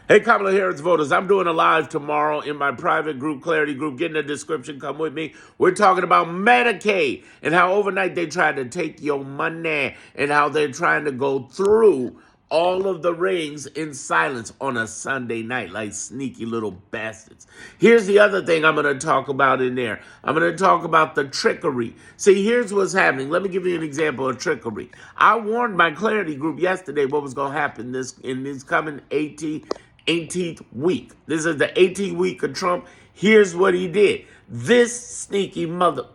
Hey, Kamala Harris voters, I'm doing a live tomorrow in my private group, Clarity Group. Get in the description, come with me. We're talking about Medicaid and how overnight they tried to take your money and how they're trying to go through all of the rings in silence on a Sunday night like sneaky little bastards. Here's the other thing I'm going to talk about in there. I'm going to talk about the trickery. See, here's what's happening. Let me give you an example of trickery. I warned my Clarity Group yesterday what was going to happen in this coming 18th week. This is the 18th week of Trump. Here's what he did. This sneaky mother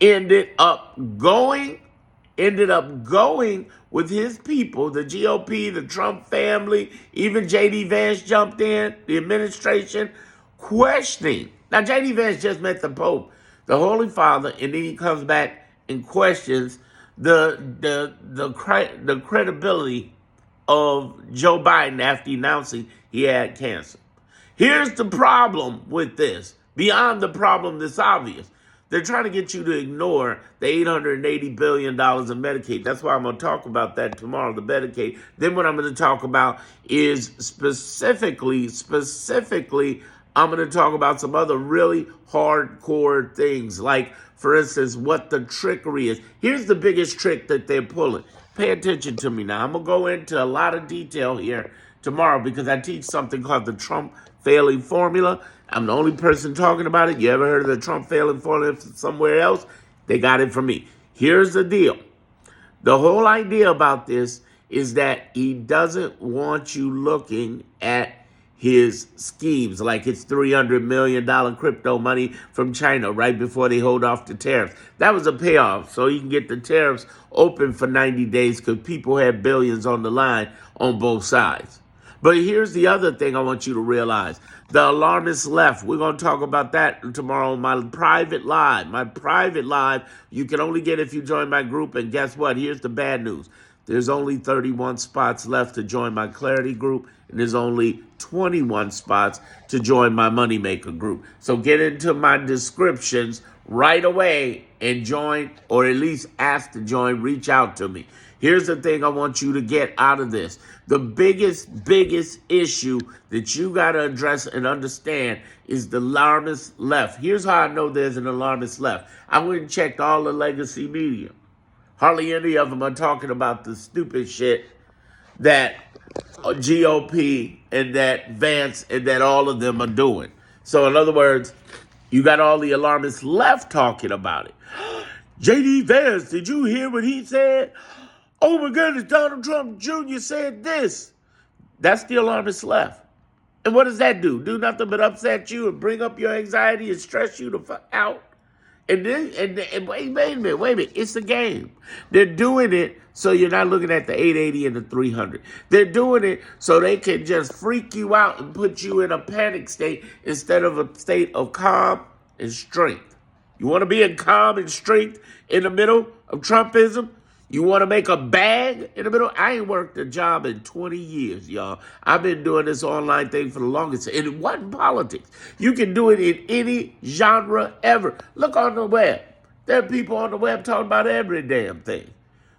ended up going with his people, the GOP, the Trump family, even J.D. Vance jumped in, the administration, questioning. Now, J.D. Vance just met the Pope, the Holy Father, and then he comes back and questions the credibility of Joe Biden after announcing he had cancer. Here's the problem with this, beyond the problem that's obvious. They're trying to get you to ignore the $880 billion of Medicaid. That's why I'm going to talk about that tomorrow, the Medicaid. Then what I'm going to talk about is specifically, I'm going to talk about some other really hardcore things, like, for instance, what the trickery is. Here's the biggest trick that they're pulling. Pay attention to me now. I'm going to go into a lot of detail here tomorrow because I teach something called the Trump failing formula. I'm the only person talking about it. You ever heard of the Trump failing formula somewhere else? They got it from me. Here's the deal. The whole idea about this is that he doesn't want you looking at his schemes, like his $300 million crypto money from China right before they hold off the tariffs. That was a payoff, so he can get the tariffs open for 90 days because people had billions on the line on both sides. But here's the other thing I want you to realize. The alarmist left. We're going to talk about that tomorrow on my private live. My private live, you can only get if you join my group. And guess what? Here's the bad news. There's only 31 spots left to join my Clarity group, and there's only 21 spots to join my Moneymaker group. So get into my descriptions right away and join, or at least ask to join, reach out to me. Here's the thing I want you to get out of this. The biggest issue that you got to address and understand is the alarmist left. Here's how I know there's an alarmist left. I went and checked all the legacy media. Hardly any of them are talking about the stupid shit that GOP and that Vance and that all of them are doing. So in other words, you got all the alarmists left talking about it. J.D. Vance, did you hear what he said? Oh my goodness, Donald Trump Jr. said this. That's the alarmist left. And what does that do? Do nothing but upset you and bring up your anxiety and stress you the fuck out. And then, and wait a minute. It's a game. They're doing it so you're not looking at the 880 and the 300. They're doing it so they can just freak you out and put you in a panic state instead of a state of calm and strength. You want to be in calm and strength in the middle of Trumpism? You want to make a bag in the middle? I ain't worked a job in 20 years, y'all. I've been doing this online thing for the longest. And it wasn't politics. You can do it in any genre ever. Look on the web. There are people on the web talking about every damn thing.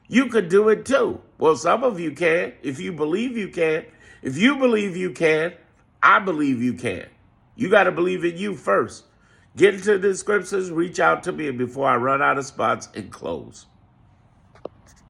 You could do it too. Well, some of you can. If you believe you can. If you believe you can, I believe you can. You got to believe in you first. Get into the descriptions, reach out to me before I run out of spots and close.